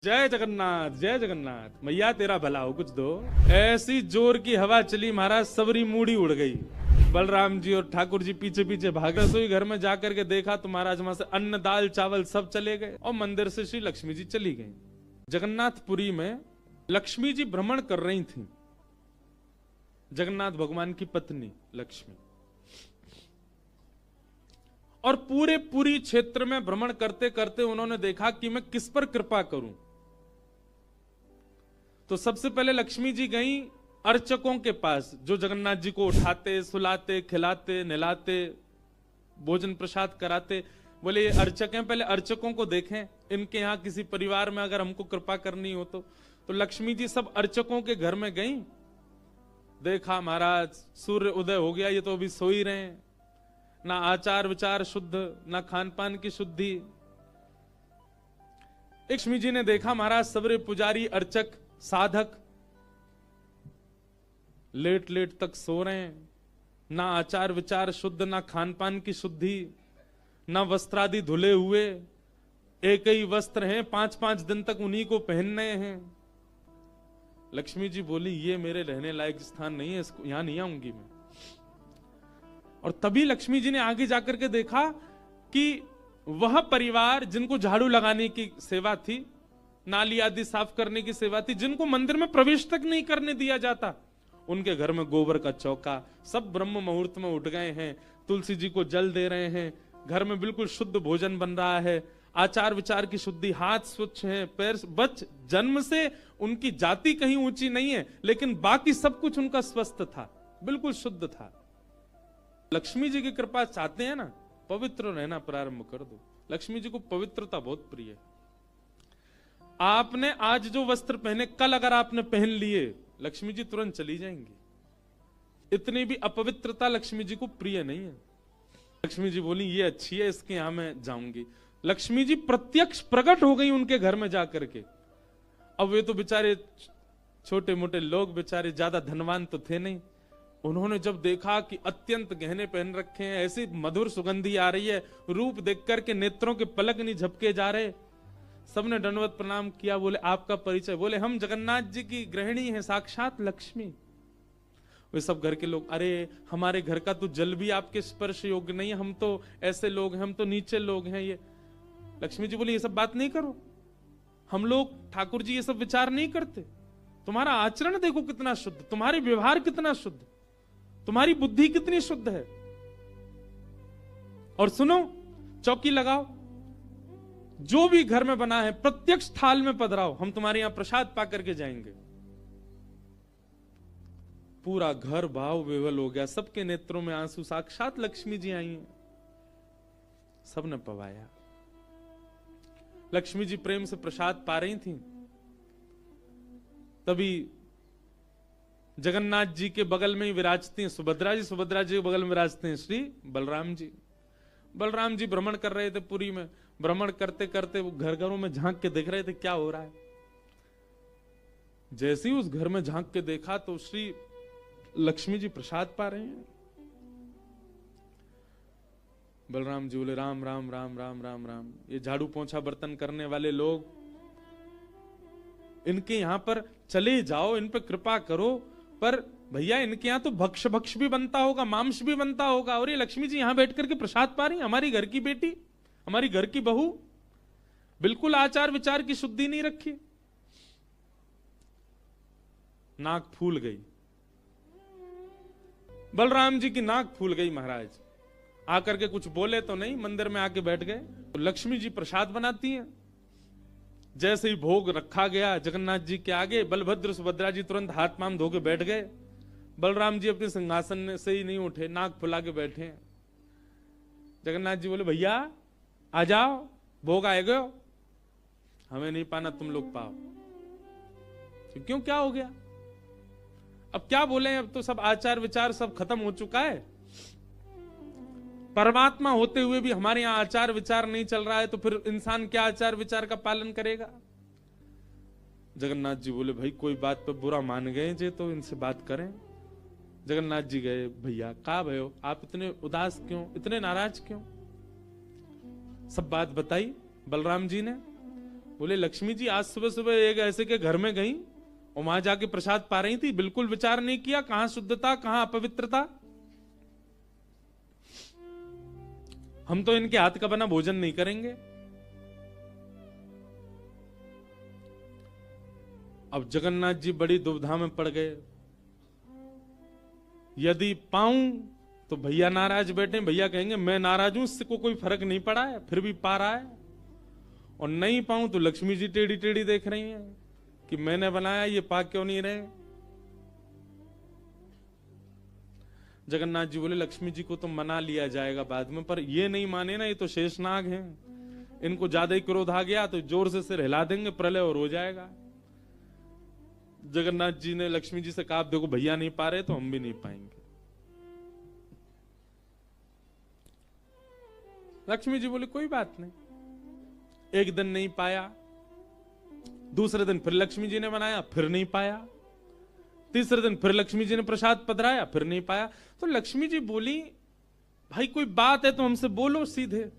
जय जगन्नाथ जय जगन्नाथ। मैया तेरा भला हो, कुछ दो। ऐसी जोर की हवा चली महाराज, सबरी मूड़ी उड़ गई। बलराम जी और ठाकुर जी पीछे पीछे भागे। रसोई घर में जाकर के देखा तो महाराज वहां से अन्न दाल चावल सब चले गए और मंदिर से श्री लक्ष्मी जी चली गई। जगन्नाथपुरी में लक्ष्मी जी भ्रमण कर रही थी, जगन्नाथ भगवान की पत्नी लक्ष्मी, और पूरी क्षेत्र में भ्रमण करते करते उन्होंने देखा कि मैं किस पर कृपा करूं। तो सबसे पहले लक्ष्मी जी गई अर्चकों के पास, जो जगन्नाथ जी को उठाते सुलाते खिलाते नहलाते भोजन प्रसाद कराते। बोले ये अर्चक हैं, पहले अर्चकों को देखें, इनके यहाँ किसी परिवार में अगर हमको कृपा करनी हो तो लक्ष्मी जी सब अर्चकों के घर में गई। देखा महाराज सूर्य उदय हो गया, ये तो अभी सो ही रहे हैं, ना आचार विचार शुद्ध, ना खान पान की शुद्धि। लक्ष्मी जी ने देखा महाराज सबरे पुजारी अर्चक साधक लेट लेट तक सो रहे हैं, ना आचार विचार शुद्ध, ना खान पान की शुद्धि, ना वस्त्रादि धुले हुए, एक ही वस्त्र हैं, 5-5 दिन तक उन्हीं को पहनने हैं। लक्ष्मी जी बोली ये मेरे रहने लायक स्थान नहीं है, इसको यहां नहीं आऊंगी मैं। और तभी लक्ष्मी जी ने आगे जाकर के देखा कि वह परिवार जिनको झाड़ू लगाने की सेवा थी, नाली आदि साफ करने की सेवा थी, जिनको मंदिर में प्रवेश तक नहीं करने दिया जाता, उनके घर में गोबर का चौका, सब ब्रह्म मुहूर्त में उठ गए हैं, तुलसी जी को जल दे रहे हैं, घर में बिल्कुल शुद्ध भोजन बन रहा है, आचार विचार की शुद्धि, हाथ स्वच्छ हैं, पैर बच, जन्म से उनकी जाति कहीं ऊंची नहीं है, लेकिन बाकी सब कुछ उनका स्वस्थ था, बिल्कुल शुद्ध था। लक्ष्मी जी की कृपा चाहते हैं ना, पवित्र रहना प्रारंभ कर दो। लक्ष्मी जी को पवित्रता बहुत प्रिय है। आपने आज जो वस्त्र पहने, कल अगर आपने पहन लिए, लक्ष्मी जी तुरंत चली जाएंगी। इतनी भी अपवित्रता लक्ष्मी जी को प्रिय नहीं है। लक्ष्मी जी बोली ये अच्छी है, इसके यहां मैं जाऊंगी। लक्ष्मी जी प्रत्यक्ष प्रकट हो गई उनके घर में जाकर के। अब वे तो बेचारे छोटे मोटे लोग, बेचारे ज्यादा धनवान तो थे नहीं। उन्होंने जब देखा कि अत्यंत गहने पहन रखे हैं, ऐसी मधुर सुगंधी आ रही है, रूप देख करके नेत्रों के पलक नहीं झपके जा रहे, सबने दंडवत प्रणाम किया। बोले आपका परिचय? बोले हम जगन्नाथ जी की गृहिणी हैं, साक्षात लक्ष्मी। वे सब घर के लोग, अरे हमारे घर का तो जल भी आपके स्पर्श योग्य नहीं है, हम तो ऐसे लोग हैं, हम तो नीचे लोग हैं। ये लक्ष्मी जी बोली ये सब बात नहीं करो, हम लोग ठाकुर जी ये सब विचार नहीं करते। तुम्हारा आचरण देखो कितना शुद्ध, तुम्हारे व्यवहार कितना शुद्ध, तुम्हारी बुद्धि कितनी शुद्ध है। और सुनो, चौकी लगाओ, जो भी घर में बना है प्रत्यक्ष थाल में पधराओ, हम तुम्हारे यहां प्रसाद पा करके जाएंगे। पूरा घर भाव विवल हो गया, सबके नेत्रों में आंसू, साक्षात लक्ष्मी जी आई हैं। सबने पवाया। लक्ष्मी जी प्रेम से प्रसाद पा रही थी, तभी जगन्नाथ जी के बगल में ही विराजती हैं सुभद्रा जी, सुभद्रा जी के बगल में विराजते हैं श्री बलराम जी। बलराम जी भ्रमण कर रहे थे पुरी में, भ्रमण करते करते वो घर घरों में झांक के देख रहे थे क्या हो रहा है। जैसे ही उस घर में झांक के देखा तो श्री लक्ष्मी जी प्रसाद पा रहे हैं। बलराम जी बोले राम राम राम राम राम राम, ये झाड़ू पोंछा बर्तन करने वाले लोग, इनके यहां पर चले जाओ, इन पर कृपा करो, पर भैया इनके यहां तो भक्ष भक्ष भी बनता होगा, मांस भी बनता होगा, और ये लक्ष्मी जी यहां बैठ करके प्रसाद पा रही, हमारी घर की बेटी, हमारी घर की बहू, बिल्कुल आचार विचार की शुद्धि नहीं रखी। नाक फूल गई, बलराम जी की नाक फूल गई। महाराज आकर के कुछ बोले तो नहीं, मंदिर में आके बैठ गए। तो लक्ष्मी जी प्रसाद बनाती हैं। जैसे ही भोग रखा गया जगन्नाथ जी के आगे, बलभद्र सुभद्रा जी तुरंत हाथ पांव धो के बैठ गए। बलराम जी अपने सिंहासन से ही नहीं उठे, नाक फुला के बैठे हैं। जगन्नाथ जी बोले भैया आ जाओ, भोग आए गए, हमें नहीं पाना, तुम लोग पाओ। तो क्यों, क्या हो गया? अब क्या बोले, अब तो सब आचार विचार सब खत्म हो चुका है। परमात्मा होते हुए भी हमारे यहां आचार विचार नहीं चल रहा है, तो फिर इंसान क्या आचार विचार का पालन करेगा? जगन्नाथ जी बोले भाई कोई बात पे बुरा मान गए जे, तो इनसे बात करें। जगन्नाथ जी गए, भैया कहा भयो, आप इतने उदास क्यों, इतने नाराज क्यों? सब बात बताई बलराम जी ने। बोले लक्ष्मी जी आज सुबह सुबह एक ऐसे के घर में गई और वहां जाके प्रसाद पा रही थी, बिल्कुल विचार नहीं किया कहां शुद्धता कहां अपवित्रता। हम तो इनके हाथ का बना भोजन नहीं करेंगे। अब जगन्नाथ जी बड़ी दुविधा में पड़ गए। यदि पाऊं तो भैया नाराज बैठे, भैया कहेंगे मैं नाराज हूं, इससे को कोई फर्क नहीं पड़ा है, फिर भी पा रहा है। और नहीं पाऊं तो लक्ष्मी जी टेढ़ी टेढ़ी देख रही हैं कि मैंने बनाया, ये पा क्यों नहीं रहे। जगन्नाथ जी बोले लक्ष्मी जी को तो मना लिया जाएगा बाद में, पर ये नहीं माने ना, ये तो शेषनाग हैं, इनको ज्यादा ही क्रोध आ गया तो जोर से सिर हिला देंगे, प्रलय और हो जाएगा। जगन्नाथ जी ने लक्ष्मी जी से कहा देखो भैया नहीं पा रहे तो हम भी नहीं पाएंगे। लक्ष्मी जी बोले कोई बात नहीं। एक दिन नहीं पाया, दूसरे दिन फिर लक्ष्मी जी ने बनाया, फिर नहीं पाया, तीसरे दिन फिर लक्ष्मी जी ने प्रसाद पधराया, फिर नहीं पाया। तो लक्ष्मी जी बोली भाई कोई बात है तो हमसे बोलो सीधे,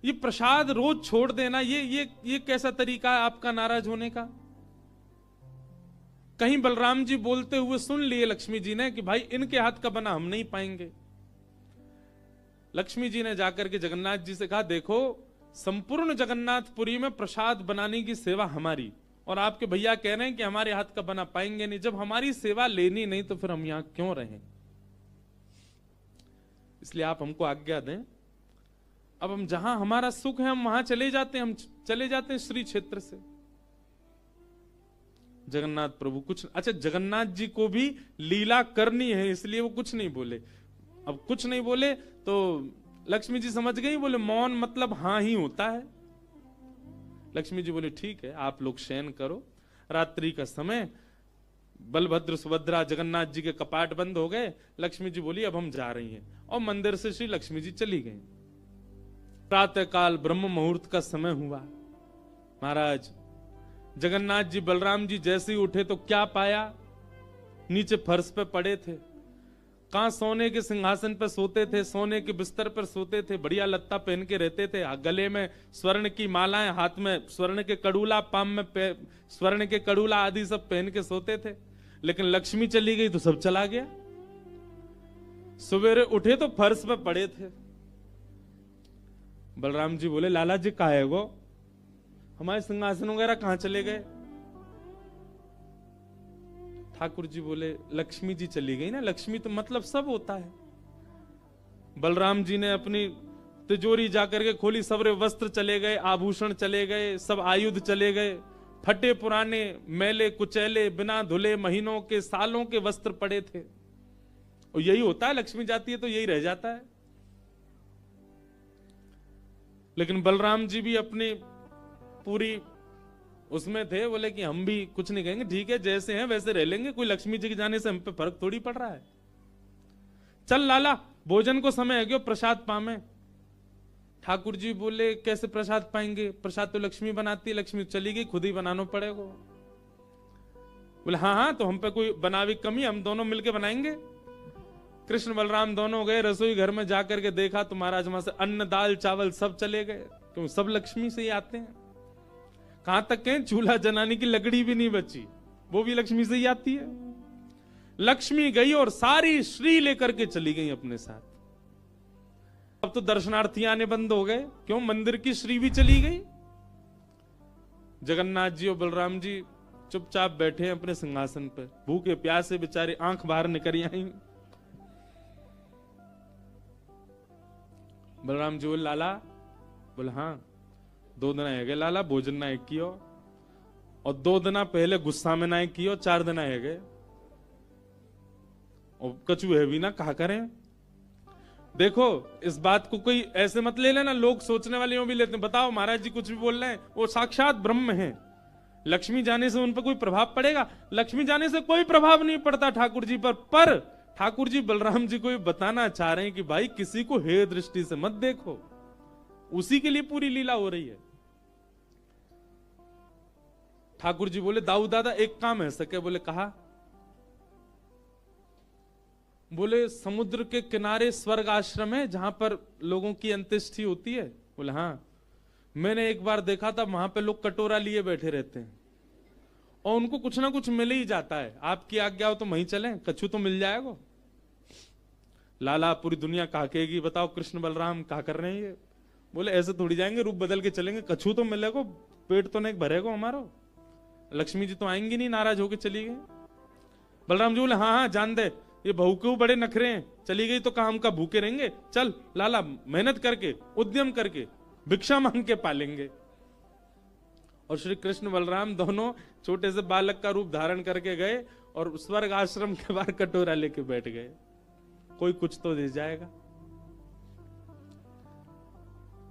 ये प्रसाद रोज छोड़ देना ये कैसा तरीका है आपका नाराज होने का। कहीं बलराम जी बोलते हुए सुन लिए लक्ष्मी जी ने कि भाई इनके हाथ का बना हम नहीं पाएंगे। लक्ष्मी जी ने जाकर के जगन्नाथ जी से कहा देखो संपूर्ण जगन्नाथपुरी में प्रसाद बनाने की सेवा हमारी, और आपके भैया कह रहे हैं कि हमारे हाथ का बना पाएंगे नहीं। जब हमारी सेवा लेनी नहीं तो फिर हम यहां क्यों रहें, इसलिए आप हमको आज्ञा दें। अब हम जहां हमारा सुख है हम वहां चले जाते हैं, हम चले जाते हैं श्री क्षेत्र से। जगन्नाथ प्रभु कुछ, अच्छा जगन्नाथ जी को भी लीला करनी है इसलिए वो कुछ नहीं बोले। अब कुछ नहीं बोले तो लक्ष्मी जी समझ गई, बोले मौन मतलब हां ही होता है। लक्ष्मी जी बोले ठीक है आप लोग शयन करो। रात्रि का समय, बलभद्र सुभद्रा जगन्नाथ जी के कपाट बंद हो गए। लक्ष्मी जी बोली अब हम जा रही हैं, और मंदिर से श्री लक्ष्मी जी चली गई। प्रातः काल ब्रह्म मुहूर्त का समय हुआ। महाराज जगन्नाथ जी बलराम जी जैसे ही उठे तो क्या पाया, नीचे फर्श पे पड़े थे। कहां सोने के सिंहासन पर सोते थे, सोने के बिस्तर पर सोते थे, बढ़िया लत्ता पहन के रहते थे, गले में स्वर्ण की मालाएं, हाथ में स्वर्ण के कड़ूला, पाम में स्वर्ण के कड़ूला आदि सब पहन के सोते थे। लेकिन लक्ष्मी चली गई तो सब चला गया। सवेरे उठे तो फर्श पे पड़े थे। बलराम जी बोले लाला जी कहा है वो, हमारे सिंहासन वगैरह कहां चले गए। ठाकुर जी बोले लक्ष्मी जी चली गई ना, लक्ष्मी तो मतलब सब होता है। बलराम जी ने अपनी तिजोरी जाकर के खोली, सबरे वस्त्र चले गए, आभूषण चले गए, सब आयुध चले गए, फटे पुराने मैले कुचैले बिना धुले महीनों के सालों के वस्त्र पड़े थे। और यही होता है, लक्ष्मी जाती है तो यही रह जाता है। लेकिन बलराम जी भी अपनी पूरी उसमें थे, बोले कि हम भी कुछ नहीं कहेंगे, ठीक है जैसे हैं वैसे रह लेंगे, कोई लक्ष्मी जी के जाने से हम पे फर्क थोड़ी पड़ रहा है। चल लाला भोजन को समय है क्यों, प्रसाद पामे। ठाकुर जी बोले कैसे प्रसाद पाएंगे, प्रसाद तो लक्ष्मी बनाती है, लक्ष्मी चली गई, खुद ही बनाना पड़ेगा। बोले हाँ हाँ तो हम पे कोई बनावी कमी, हम दोनों मिलके बनाएंगे। कृष्ण बलराम दोनों गए रसोई घर में, जाकर के देखा तो महाराज वहां से अन्न दाल चावल सब चले गए, क्यों सब लक्ष्मी से ही आते हैं। कहां तक कहें चूल्हा जलाने की लकड़ी भी नहीं बची, वो भी लक्ष्मी से ही आती है। लक्ष्मी गई और सारी श्री लेकर के चली गई अपने साथ। अब तो दर्शनार्थी आने बंद हो गए, क्यों मंदिर की श्री भी चली गई। जगन्नाथ जी और बलराम जी चुपचाप बैठे हैं अपने सिंहासन पर, भूखे प्यासे बेचारे आंख बाहर निकल आई। बलराम जी बोले लाला, बोले हाँ 2 दिन है गए लाला, भोजन ना एक कियो, और 2 दिन पहले गुस्सा में ना कियो, 4 दिन है गए, और कचू है भी ना, कहा करें। देखो इस बात को कोई ऐसे मत ले लेना, लोग सोचने वाले भी लेते हैं, बताओ महाराज जी कुछ भी बोल रहे हैं, वो साक्षात ब्रह्म हैं। लक्ष्मी जाने से उन पर कोई प्रभाव पड़ेगा, लक्ष्मी जाने से कोई प्रभाव नहीं पड़ता ठाकुर जी पर ठाकुर जी बलराम जी को बताना चाह रहे हैं कि भाई किसी को हेय दृष्टि से मत देखो, उसी के लिए पूरी लीला हो रही है। ठाकुर जी बोले दाऊ दादा एक काम है सके, बोले कहा। बोले समुद्र के किनारे स्वर्ग आश्रम है जहां पर लोगों की अंत्येष्टि होती है। बोले हाँ, मैंने एक बार देखा था वहां पे लोग कटोरा लिए बैठे रहते हैं और उनको कुछ ना कुछ मिल ही जाता है। आपकी आज्ञा हो तो वहीं चलें, कछु तो मिल जाएगा। लाला पूरी दुनिया कहेगी बताओ कृष्ण बलराम क्या कर रहे हैं ये। बोले ऐसे थोड़ी जाएंगे, रूप बदल के चलेंगे, कछु तो मिलेगा, पेट तो नहीं भरेगा हमारा। लक्ष्मी जी तो आएंगी नहीं, नाराज होके चली गई। बलराम जी बोले हाँ हाँ जान दे, ये बहू के बड़े नखरे हैं, चली गई तो कहा हम का भूखे रहेंगे। चल लाला मेहनत करके उद्यम करके भिक्षा मांग के पालेंगे। और श्री कृष्ण बलराम दोनों छोटे से बालक का रूप धारण करके गए और स्वर्ग आश्रम के बाहर कटोरा लेके बैठ गए। कोई कुछ तो दे जाएगा।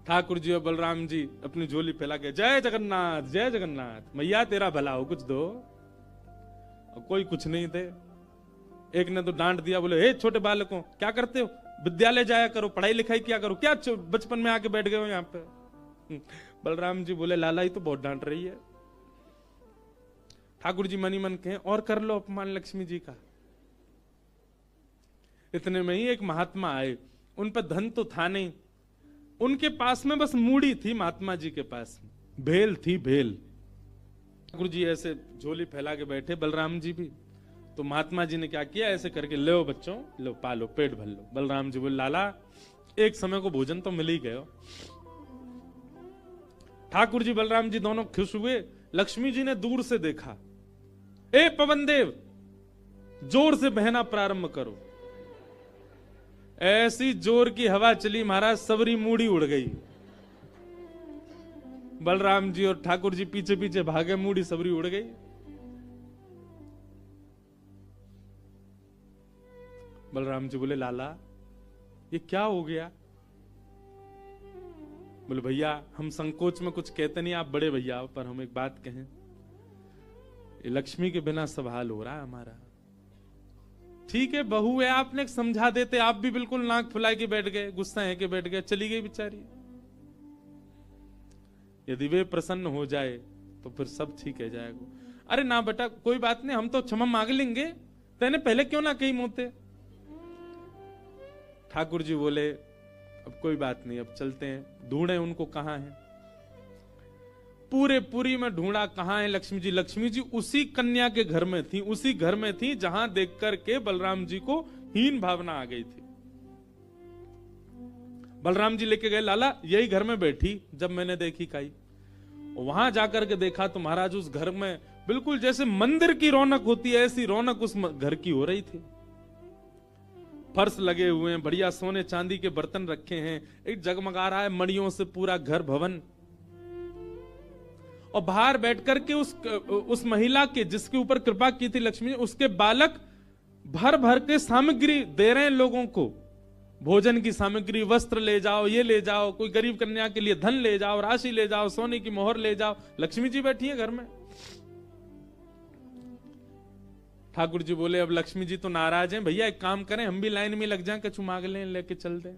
ठाकुर जी और बलराम जी अपनी झोली फैला के जय जगन्नाथ मैया तेरा भला हो, कुछ दो। और कोई कुछ नहीं थे। एक ने तो डांट दिया, बोले हे छोटे बालकों क्या करते हो, विद्यालय जाया करो, पढ़ाई लिखाई क्या करो, क्या बचपन में आके बैठ गए हो यहाँ पे। बलराम जी बोले लाला ही तो बहुत डांट रही है। ठाकुर जी मनी मन कहें और कर लो अपमान लक्ष्मी जी का। इतने में ही एक महात्मा आए, उन पर धन तो था नहीं, उनके पास में बस मूड़ी थी। महात्मा जी के पास भेल थी, भेल। ठाकुर जी ऐसे झोली फैला के बैठे, बलराम जी भी। तो महात्मा जी ने क्या किया, ऐसे करके लो बच्चों, लो पालो, पेट भर लो। बलराम जी बोले लाला एक समय को भोजन तो मिल ही गयो। ठाकुर जी बलराम जी दोनों खुश हुए। लक्ष्मी जी ने दूर से देखा, ए पवन देव जोर से बहना प्रारंभ करो। ऐसी जोर की हवा चली महाराज, सबरी मूड़ी उड़ गई। बलराम जी और ठाकुर जी पीछे पीछे भागे, मूड़ी सबरी उड़ गई। बलराम जी बोले लाला ये क्या हो गया। बोले भैया हम संकोच में कुछ कहते नहीं, आप बड़े भैया, पर हम एक बात कहें, ये लक्ष्मी के बिना सब हाल हो रहा है हमारा। ठीक है बहू है, आपने समझा देते, आप भी बिल्कुल नाक फुला के बैठ गए, गुस्सा है के बैठ गए, चली गई बेचारी। यदि वे प्रसन्न हो जाए तो फिर सब ठीक है जाएगा। अरे ना बेटा कोई बात नहीं, हम तो क्षमा मांग लेंगे, तेने पहले क्यों ना कही मोते। ठाकुर जी बोले अब कोई बात नहीं, अब चलते हैं, ढूंढे उनको कहां है। पूरे पुरी में ढूंढा, कहां है लक्ष्मी जी। लक्ष्मी जी उसी कन्या के घर में थी, उसी घर में थी जहां देख करके बलराम जी को हीन भावना आ गई थी। बलराम जी लेके गए, लाला यही घर में बैठी जब मैंने देखी काई। वहां जाकर के देखा तो महाराज उस घर में बिल्कुल जैसे मंदिर की रौनक होती है, ऐसी रौनक उस घर की हो रही थी। फर्श लगे हुए हैं, बढ़िया सोने चांदी के बर्तन रखे हैं, एक जगमगा रहा है मणियों से पूरा घर भवन। और बाहर बैठ करके उस महिला के जिसके ऊपर कृपा की थी लक्ष्मी, उसके बालक भर भर के सामग्री दे रहे हैं लोगों को, भोजन की सामग्री, वस्त्र ले जाओ, ये ले जाओ, कोई गरीब कन्या के लिए धन ले जाओ, राशि ले जाओ, सोने की मोहर ले जाओ। लक्ष्मी जी बैठी है घर में। ठाकुर जी बोले अब लक्ष्मी जी तो नाराज हैं, भैया एक काम करें, हम भी लाइन में लग जाएं, कछु मांग लें, लेके चल दें।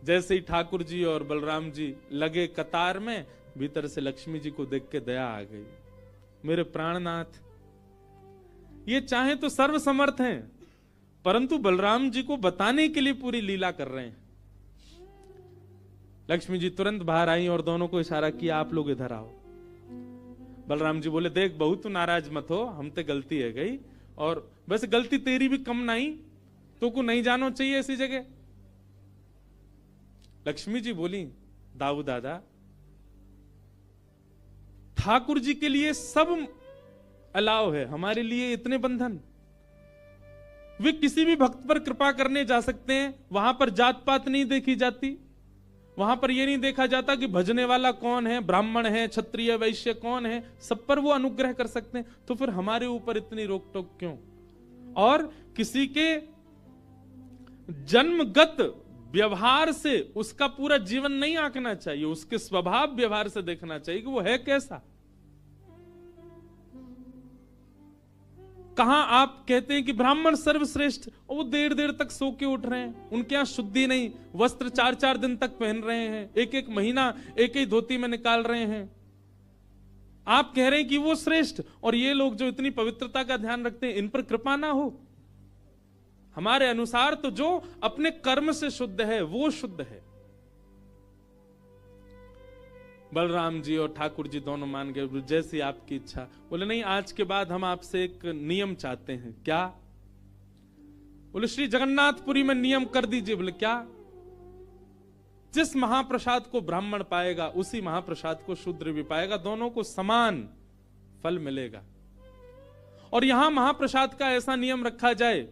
जैसे ही ठाकुर जी और बलराम जी लगे कतार में, भीतर से लक्ष्मी जी को देख के दया आ गई। मेरे प्राणनाथ ये चाहे तो सर्व समर्थ हैं, परंतु बलराम जी को बताने के लिए पूरी लीला कर रहे हैं। लक्ष्मी जी तुरंत बाहर आई और दोनों को इशारा किया, आप लोग इधर आओ। बलराम जी बोले देख बहू तू नाराज मत हो, हम ते गलती है गई, और वैसे गलती तेरी भी कम नहीं, तो को नहीं जानो चाहिए ऐसी जगह। लक्ष्मी जी बोली दाऊ दादा ठाकुर जी के लिए सब अलाव है, हमारे लिए इतने बंधन। वे किसी भी भक्त पर कृपा करने जा सकते हैं, वहां पर जात पात नहीं देखी जाती, वहां पर यह नहीं देखा जाता कि भजने वाला कौन है, ब्राह्मण है, क्षत्रिय, वैश्य कौन है, सब पर वो अनुग्रह कर सकते हैं। तो फिर हमारे ऊपर इतनी रोक टोक क्यों। और किसी के जन्मगत व्यवहार से उसका पूरा जीवन नहीं आंकना चाहिए, उसके स्वभाव व्यवहार से देखना चाहिए कि वो है कैसा। कहां आप कहते हैं कि ब्राह्मण सर्वश्रेष्ठ, और वो देर देर तक सो के उठ रहे हैं, उनके यहां शुद्धि नहीं, वस्त्र 4-4 दिन तक पहन रहे हैं, एक एक महीना एक ही धोती में निकाल रहे हैं। आप कह रहे हैं कि वो श्रेष्ठ, और ये लोग जो इतनी पवित्रता का ध्यान रखते हैं, इन पर कृपा ना हो। हमारे अनुसार तो जो अपने कर्म से शुद्ध है वो शुद्ध है। बलराम जी और ठाकुर जी दोनों मान गए, जैसी आपकी इच्छा। बोले नहीं, आज के बाद हम आपसे एक नियम चाहते हैं। क्या? बोले श्री जगन्नाथपुरी में नियम कर दीजिए। बोले क्या? जिस महाप्रसाद को ब्राह्मण पाएगा उसी महाप्रसाद को शूद्र भी पाएगा, दोनों को समान फल मिलेगा। और यहां महाप्रसाद का ऐसा नियम रखा जाए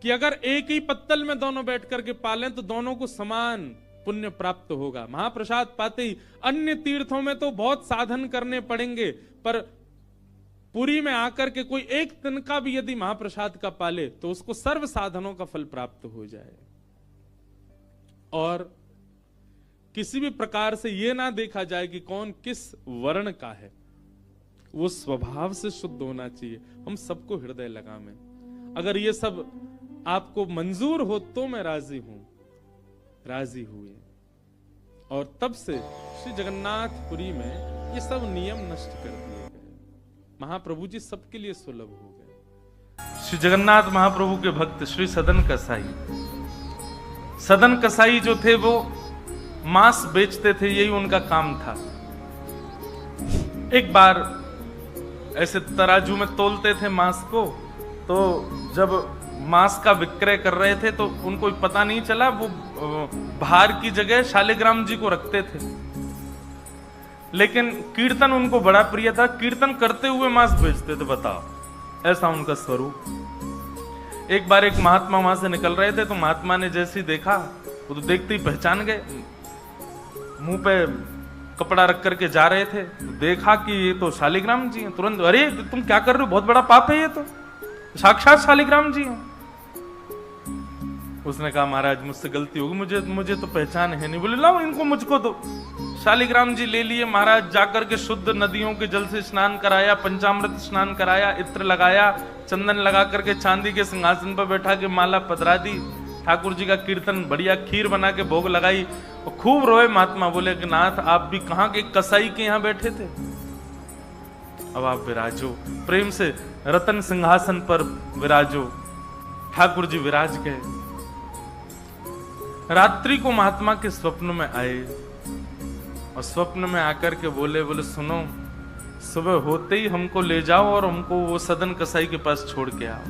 कि अगर एक ही पत्तल में दोनों बैठ करके पालें तो दोनों को समान पुण्य प्राप्त होगा। महाप्रसाद पाते ही, अन्य तीर्थों में तो बहुत साधन करने पड़ेंगे, पर पुरी में आकर के कोई एक तिनका भी यदि महाप्रसाद का पाले तो उसको सर्व साधनों का फल प्राप्त हो जाए। और किसी भी प्रकार से यह ना देखा जाए कि कौन किस वर्ण का है, वो स्वभाव से शुद्ध होना चाहिए। हम सबको हृदय लगावे। अगर ये सब आपको मंजूर हो तो मैं राजी हूं। राजी हुए और तब से श्री जगन्नाथपुरी में ये सब नियम नष्ट कर दिए गए। महाप्रभु जी सबके लिए सुलभ हो गए। श्री जगन्नाथ महाप्रभु के भक्त श्री सदन कसाई जो थे वो मांस बेचते थे, यही उनका काम था। एक बार ऐसे तराजू में तोलते थे मांस को, तो जब मांस का विक्रय कर रहे थे तो उनको पता नहीं चला, वो भार की जगह शालिग्राम जी को रखते थे। लेकिन कीर्तन उनको बड़ा प्रिय था, कीर्तन करते हुए मांस बेचते थे। बताओ, ऐसा उनका स्वरूप। एक बार एक महात्मा वहां से निकल रहे थे, तो महात्मा ने जैसे देखा, वो तो देखते ही पहचान गए। मुंह पे कपड़ा रख करके जा रहे थे, तो देखा कि ये तो शालिग्राम जी हैं। तुरंत, अरे तुम क्या कर रहे हो, बहुत बड़ा पाप है, ये तो साक्षात शालिग्राम जी हैं। उसने कहा महाराज मुझसे गलती होगी, मुझे तो पहचान है नहीं। बोले लाओ इनको मुझको दो। शालिग्राम जी ले लिए महाराज, जाकर के शुद्ध नदियों के जल से स्नान कराया, पंचामृत स्नान कराया, इत्र लगाया, चंदन लगा करके चांदी के सिंहासन पर बैठा के माला पधरा दी। ठाकुर जी का कीर्तन, बढ़िया खीर बना के भोग लगाई और खूब रोए महात्मा। बोले कि नाथ आप भी कहां के कसाई के यहां बैठे थे, अब आप विराजो, प्रेम से रतन सिंहासन पर विराजो। ठाकुर जी विराज गए। रात्रि को महात्मा के स्वप्न में आए और स्वप्न में आकर के बोले सुनो, सुबह होते ही हमको ले जाओ और हमको वो सदन कसाई के पास छोड़ के आओ।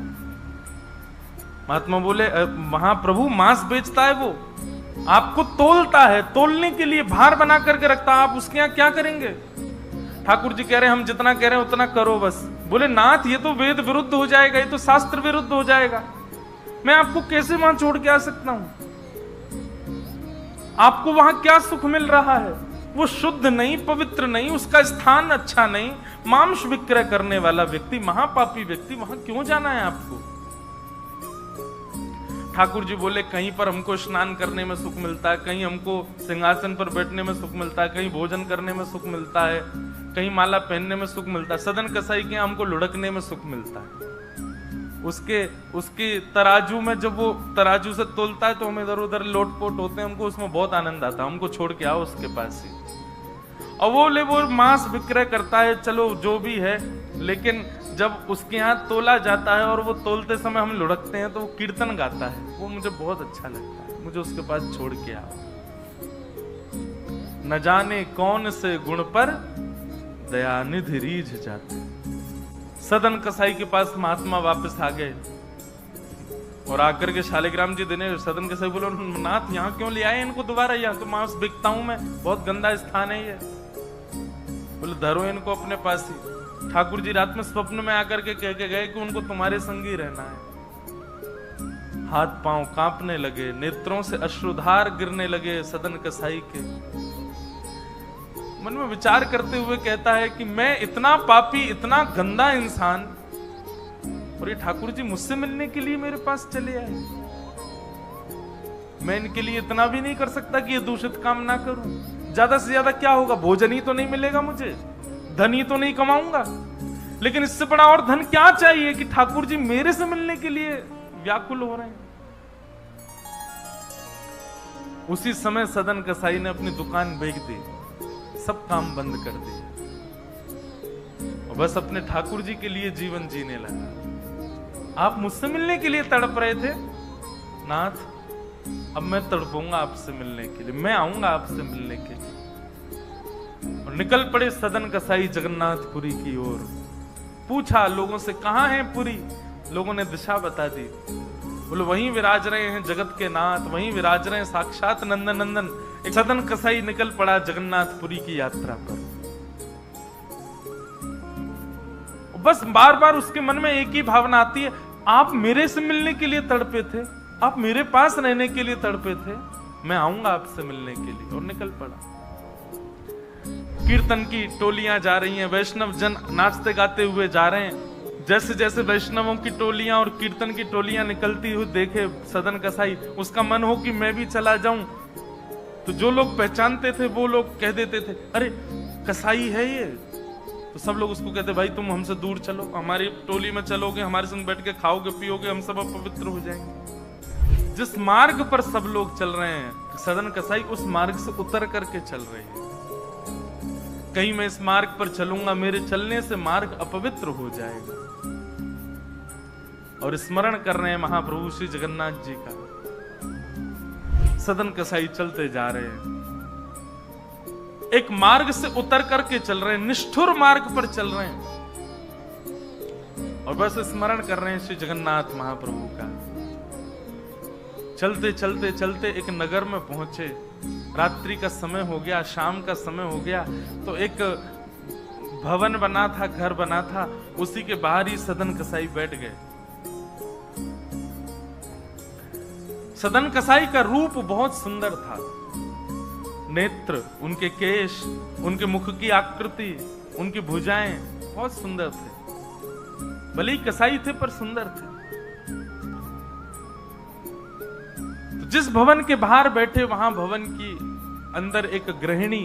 महात्मा बोले महाप्रभु मांस बेचता है, वो आपको तोलता है, तोलने के लिए भार बना करके रखता है, आप उसके यहाँ क्या करेंगे? ठाकुर जी कह रहे हैं हम जितना कह रहे हैं उतना करो बस। बोले नाथ ये तो वेद विरुद्ध हो जाएगा, ये तो शास्त्र विरुद्ध हो जाएगा, मैं आपको कैसे वहां छोड़ के आ सकता हूं? आपको वहां क्या सुख मिल रहा है? वो शुद्ध नहीं, पवित्र नहीं, उसका स्थान अच्छा नहीं। मांस विक्रय करने वाला व्यक्ति, महापापी व्यक्ति, वहां क्यों जाना है आपको? ठाकुर जी बोले कहीं पर हमको स्नान करने में सुख मिलता है, कहीं हमको सिंहासन पर बैठने में सुख मिलता है, कहीं भोजन करने में सुख मिलता है, कहीं माला पहनने में सुख मिलता है। सदन कसाई के हमको लुढ़कने में सुख मिलता है। उसके तराजू में जब वो तराजू से तोलता है तो हम इधर उधर लोटपोट होते हैं, हमको उसमें बहुत आनंद आता है। हमको छोड़ के आओ उसके पास ही। और वो मांस विक्रय करता है, चलो जो भी है, लेकिन जब उसके यहाँ तोला जाता है और वो तोलते समय हम लुढ़कते हैं तो वो कीर्तन गाता है, वो मुझे बहुत अच्छा लगता है। मुझे उसके पास छोड़ के आओ। न जाने कौन से गुण पर दयानिधि रीझ जाते। सदन कसाई के पास महात्मा वापस आ गए और आकर के शालिग्राम जी देने। सदन कसाई बोलो नाथ यहाँ क्यों ले आए इनको दोबारा? यहाँ तो मांस बिकता हूं मैं, बहुत गंदा स्थान है ये। बोले धरो इनको अपने पास ही। ठाकुर जी रात में स्वप्न में आकर के कह के गए कि उनको तुम्हारे संग ही रहना है। हाथ पांव कांपने लगे, नेत्रों से अश्रुधार गिरने लगे सदन कसाई के। मन में विचार करते हुए कहता है कि मैं इतना पापी, इतना गंदा इंसान, और ये ठाकुर जी मुझसे मिलने के लिए मेरे पास चले आए। मैं इनके लिए इतना भी नहीं कर सकता कि ये दूषित काम ना करूं। ज्यादा से ज्यादा क्या होगा? भोजन ही तो नहीं मिलेगा मुझे, धन ही तो नहीं कमाऊंगा, लेकिन इससे बड़ा और धन क्या चाहिए कि ठाकुर जी मेरे से मिलने के लिए व्याकुल हो रहे हैं। उसी समय सदन कसाई ने अपनी दुकान बेच दी, सब काम बंद कर दिए और बस अपने ठाकुर जी के लिए जीवन जीने लगा। आप मुझसे मिलने के लिए तड़प रहे थे नाथ, अब मैं तड़पूंगा आपसे मिलने के लिए, मैं आऊंगा आपसे मिलने के लिए। निकल पड़े सदन कसाई जगन्नाथपुरी की ओर। पूछा लोगों से, कहां है पुरी? लोगों ने दिशा बता दी। बोले वहीं विराज रहे हैं जगत के नाथ, वहीं विराज रहे हैं साक्षात नंदन नंदन। एक सदन कसाई निकल पड़ा जगन्नाथपुरी की यात्रा पर। बस बार बार उसके मन में एक ही भावना आती है, आप मेरे से मिलने के लिए तड़पे थे, आप मेरे पास रहने के लिए तड़पे थे, मैं आऊंगा आपसे मिलने के लिए। और निकल पड़ा। कीर्तन की टोलियां जा रही हैं, वैष्णव जन नाचते गाते हुए जा रहे हैं। जैसे जैसे वैष्णवों की टोलियां और कीर्तन की टोलियां निकलती हुई देखे सदन कसाई, उसका मन हो कि मैं भी चला जाऊं। तो जो लोग पहचानते थे वो लोग कह देते थे, अरे कसाई है ये। तो सब लोग उसको कहते, भाई तुम हमसे दूर चलो, हमारी टोली में चलोगे, हमारे संग बैठ के खाओगे पियोगे, हम सब पवित्र हो जाएंगे। जिस मार्ग पर सब लोग चल रहे हैं सदन कसाई उस मार्ग से उतर करके चल रहे हैं। कहीं मैं इस मार्ग पर चलूंगा, मेरे चलने से मार्ग अपवित्र हो जाएगा। और स्मरण कर रहे हैं महाप्रभु श्री जगन्नाथ जी का। सदन कसाई चलते जा रहे हैं, एक मार्ग से उतर करके चल रहे हैं, निष्ठुर मार्ग पर चल रहे हैं और बस स्मरण कर रहे हैं श्री जगन्नाथ महाप्रभु का। चलते चलते चलते एक नगर में पहुंचे। रात्रि का समय हो गया, शाम का समय हो गया। तो एक भवन बना था, घर बना था, उसी के बाहर ही सदन कसाई बैठ गए। सदन कसाई का रूप बहुत सुंदर था। नेत्र, उनके केश, उनके मुख की आकृति, उनकी भुजाएं बहुत सुंदर थे। भले ही कसाई थे पर सुंदर थे। तो जिस भवन के बाहर बैठे वहां भवन की अंदर एक गृहिणी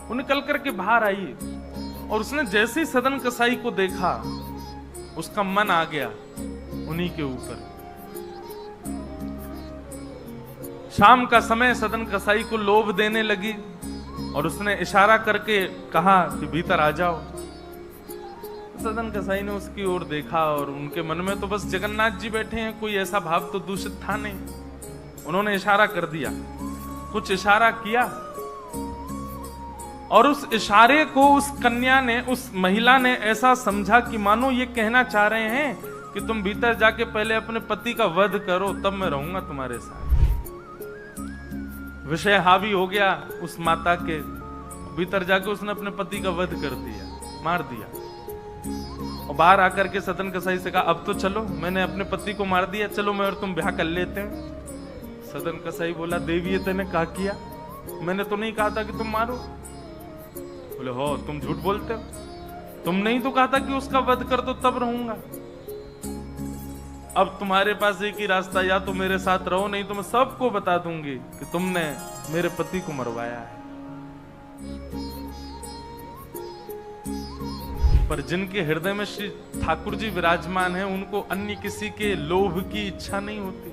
वो निकल करके बाहर आई और उसने जैसे ही सदन कसाई को देखा उसका मन आ गया उन्हीं के ऊपर। शाम का समय सदन कसाई को लोभ देने लगी और उसने इशारा करके कहा कि भीतर आ जाओ। सदन कसाई ने उसकी ओर देखा और उनके मन में तो बस जगन्नाथ जी बैठे हैं, कोई ऐसा भाव तो दूषित था नहीं। उन्होंने इशारा कर दिया, कुछ इशारा किया और उस इशारे को उस कन्या ने, उस महिला ने ऐसा समझा कि मानो ये कहना चाह रहे हैं कि तुम भीतर जाके पहले अपने पति का वध करो, तब मैं रहूंगा तुम्हारे साथ। विषय हावी हो गया उस माता के। भीतर जाके उसने अपने पति का वध कर दिया, मार दिया। और बाहर आकर के सदन कसाई से कहा, अब तो चलो, मैंने अपने पति को मार दिया, चलो मैं और तुम ब्याह कर लेते हैं। सदन कसाई बोला, देवी ये तेने कहा किया, मैंने तो नहीं कहा था कि तुम मारो। बोले, हो तुम झूठ बोलते हो, तुमने ही तो कहा था कि उसका वध कर दो तब रहूंगा। अब तुम्हारे पास एक ही रास्ता, या तो मेरे साथ रहो, नहीं तो मैं सबको बता दूंगी कि तुमने मेरे पति को मरवाया है। पर जिनके हृदय में श्री ठाकुर जी विराजमान हैं, उनको अन्य किसी के लोभ की इच्छा नहीं होती।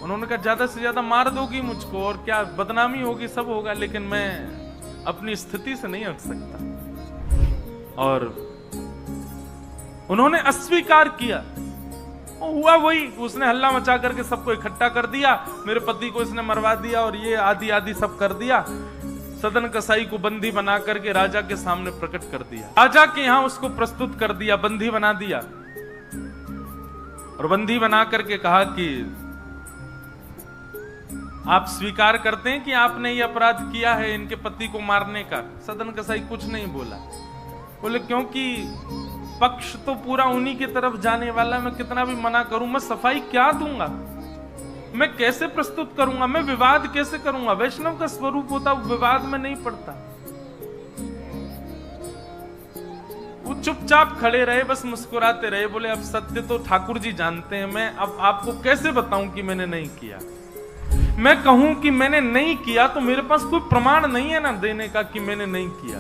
उन्होंने कहा, ज्यादा से ज्यादा मार दोगी मुझको और क्या, बदनामी होगी, सब होगा, लेकिन मैं अपनी स्थिति से नहीं हट सकता। और उन्होंने अस्वीकार किया। हुआ वही, उसने हल्ला मचा करके सबको इकट्ठा कर दिया, मेरे पति को इसने मरवा दिया और ये आदि आदि सब कर दिया। सदन कसाई को बंदी बना करके राजा के सामने प्रकट कर दिया। राजा के यहां उसको प्रस्तुत कर दिया, बंदी बना दिया। और बंदी बना करके कहा कि आप स्वीकार करते हैं कि आपने ये अपराध किया है इनके पति को मारने का? सदन कसाई कुछ नहीं बोला। बोले, क्योंकि पक्ष तो पूरा उन्हीं की तरफ जाने वाला, मैं कितना भी मना करूं, मैं सफाई क्या दूंगा, मैं कैसे प्रस्तुत करूंगा, मैं विवाद कैसे करूंगा? वैष्णव का स्वरूप होता विवाद में नहीं पड़ता। वो चुपचाप खड़े रहे, बस मुस्कुराते रहे। बोले, अब सत्य तो ठाकुर जी जानते हैं, मैं अब आपको कैसे बताऊं कि मैंने नहीं किया। मैं कहूं कि मैंने नहीं किया तो मेरे पास कोई प्रमाण नहीं है ना देने का कि मैंने नहीं किया।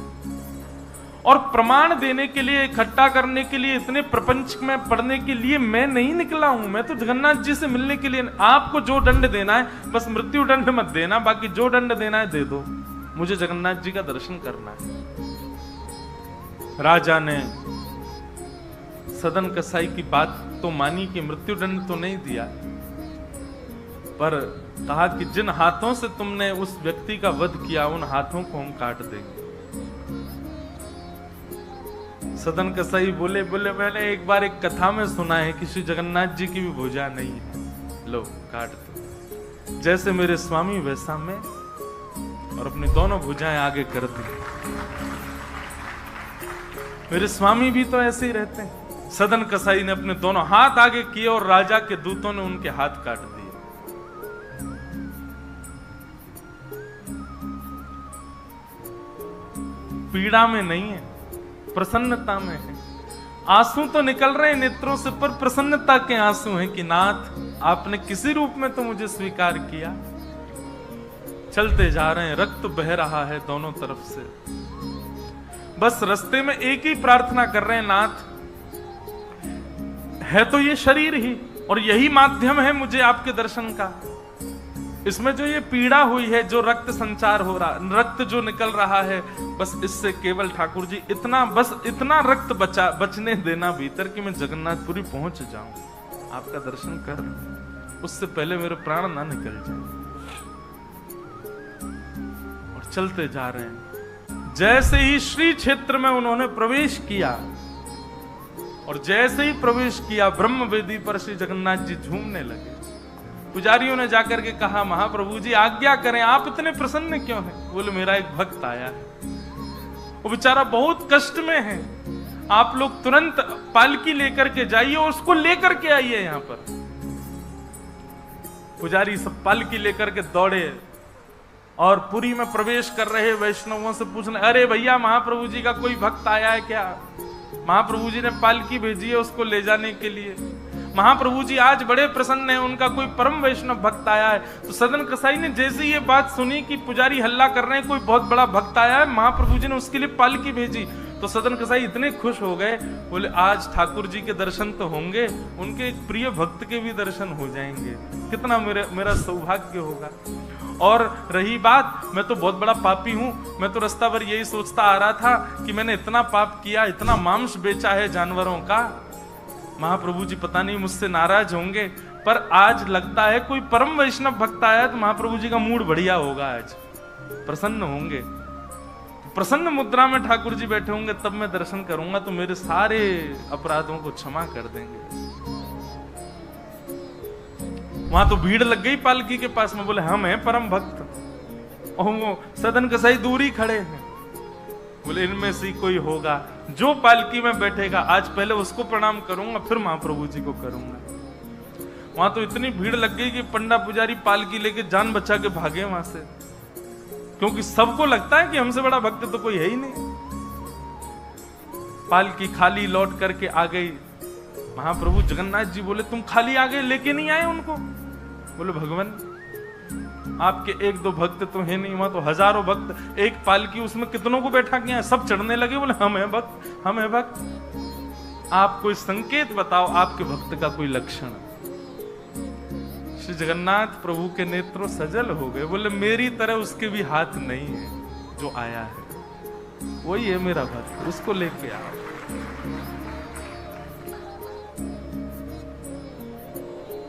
और प्रमाण देने के लिए, इकट्ठा करने के लिए, इतने प्रपंच में पढ़ने के लिए मैं नहीं निकला हूं। मैं तो जगन्नाथ जी से मिलने के लिए। आपको जो दंड देना है बस मृत्यु दंड मत देना, बाकी जो दंड देना है दे दो, मुझे जगन्नाथ जी का दर्शन करना है। राजा ने सदन कसाई की बात तो मानी कि मृत्यु दंड तो नहीं दिया, पर कहा कि जिन हाथों से तुमने उस व्यक्ति का वध किया उन हाथों को हम काट देंगे। सदन कसाई बोले मैंने एक बार एक कथा में सुना है कि श्री जगन्नाथ जी की भी भुजा नहीं है, लो काट दो। जैसे मेरे स्वामी वैसा मैं, और अपनी दोनों भुजाएं आगे कर दी। मेरे स्वामी भी तो ऐसे ही रहते हैं। सदन कसाई ने अपने दोनों हाथ आगे किए और राजा के दूतों ने उनके हाथ काट दिए। पीड़ा में नहीं है, प्रसन्नता में है। आंसू तो निकल रहे हैं नेत्रों से, पर प्रसन्नता के आंसू हैं कि नाथ आपने किसी रूप में तो मुझे स्वीकार किया। चलते जा रहे हैं, रक्त बह रहा है दोनों तरफ से। बस रास्ते में एक ही प्रार्थना कर रहे हैं, नाथ है तो ये शरीर ही, और यही माध्यम है मुझे आपके दर्शन का। इसमें जो ये पीड़ा हुई है, जो रक्त संचार हो रहा, रक्त जो निकल रहा है, बस इससे केवल ठाकुर जी इतना रक्त बचने देना भीतर कि मैं जगन्नाथपुरी पहुंच जाऊं, आपका दर्शन कर, उससे पहले मेरे प्राण ना निकल जाए। और चलते जा रहे हैं। जैसे ही श्री क्षेत्र में उन्होंने प्रवेश किया, और जैसे ही प्रवेश किया, ब्रह्म वेदी पर श्री जगन्नाथ जी झूमने लगे। पुजारियों ने जाकर के कहा, महाप्रभु जी आज्ञा करें, आप इतने प्रसन्न क्यों हैं? बोले मेरा एक भक्त आया है, वो बेचारा बहुत कष्ट में है, आप लोग तुरंत पालकी लेकर के जाइए और उसको लेकर के आइए यहां पर। पुजारी सब पालकी लेकर के दौड़े और पुरी में प्रवेश कर रहे वैष्णवों से पूछने, अरे भैया महाप्रभु जी का कोई भक्त आया है क्या? महाप्रभु जी ने पालकी भेजी है उसको ले जाने के लिए। महाप्रभु जी आज बड़े प्रसन्न हैं, उनका कोई परम वैष्णव भक्त आया है। तो सदन कसाई ने जैसे ये बात सुनी कि पुजारी हल्ला कर रहे हैं, कोई बहुत बड़ा भक्त आया है, महाप्रभु जी ने उसके लिए पालकी भेजी, तो सदन कसाई इतने खुश हो गए, बोले आज ठाकुर जी के दर्शन तो होंगे, उनके एक प्रिय भक्त के भी दर्शन हो जाएंगे, कितना मेरा सौभाग्य होगा। और रही बात, मैं तो बहुत बड़ा पापी हूं, मैं तो रास्ता भर यही सोचता आ रहा था कि मैंने इतना पाप किया, इतना मांस बेचा है जानवरों का, महाप्रभु जी पता नहीं मुझसे नाराज होंगे, पर आज लगता है कोई परम वैष्णव भक्त आया तो महाप्रभु जी का मूड बढ़िया होगा, आज प्रसन्न होंगे। प्रसन्न मुद्रा में ठाकुर जी बैठे होंगे, तब मैं दर्शन करूंगा तो मेरे सारे अपराधों को क्षमा कर देंगे। वहां तो भीड़ लग गई पालकी के पास में, बोले हम हैं परम भक्त, और वो सदन कसाई दूरी खड़े हैं, बोले इनमें से कोई होगा जो पालकी में बैठेगा, आज पहले उसको प्रणाम करूंगा फिर महाप्रभु जी को करूंगा। वहां तो इतनी भीड़ लग गई कि पंडा पुजारी पालकी लेके जान बचा के भागे वहां से, क्योंकि सबको लगता है कि हमसे बड़ा भक्त तो कोई है ही नहीं। पालकी खाली लौट करके आ गई। महाप्रभु जगन्नाथ जी बोले तुम खाली आ गए, लेके नहीं आए उनको? बोले भगवान आपके एक दो भक्त तो है नहीं, वहां तो हजारों भक्त, एक पालकी उसमें कितनों को बैठा किया, सब चढ़ने लगे। बोले हम है भक्त, हम है भक्त। आप कोई संकेत बताओ, आपके भक्त का कोई लक्षण। श्री जगन्नाथ प्रभु के नेत्रों सजल हो गए, बोले मेरी तरह उसके भी हाथ नहीं है जो आया है, वही है मेरा भक्त, उसको लेके आओ।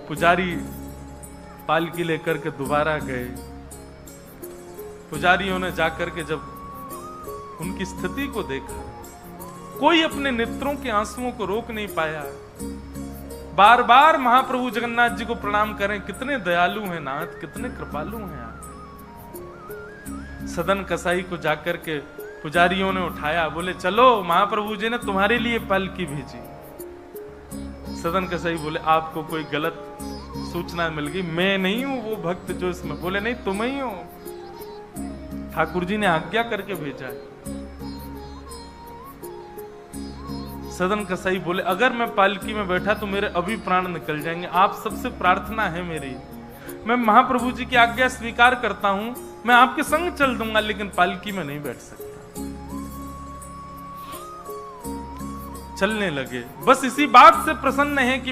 पुजारी पालकी लेकर के दोबारा गए। पुजारियों ने जाकर के जब उनकी स्थिति को देखा, कोई अपने नेत्रों के आंसुओं को रोक नहीं पाया। बार बार महाप्रभु जगन्नाथ जी को प्रणाम करें, कितने दयालु हैं नाथ, कितने कृपालु हैं आप। सदन कसाई को जाकर के पुजारियों ने उठाया, बोले चलो महाप्रभु जी ने तुम्हारे लिए पालकी भेजी। सदन कसाई बोले आपको कोई गलत सूचना मिल गई, मैं नहीं हूं वो भक्त जो इसमें। बोले नहीं तुम ही हो, ठाकुर जी ने आज्ञा करके भेजा है। सदन कसाई बोले अगर मैं पालकी में बैठा तो मेरे अभी प्राण निकल जाएंगे, आप सबसे प्रार्थना है मेरी, मैं महाप्रभु जी की आज्ञा स्वीकार करता हूं, मैं आपके संग चल दूंगा, लेकिन पालकी में नहीं बैठ सकता। चलने लगे, बस इसी बात से प्रसन्न है कि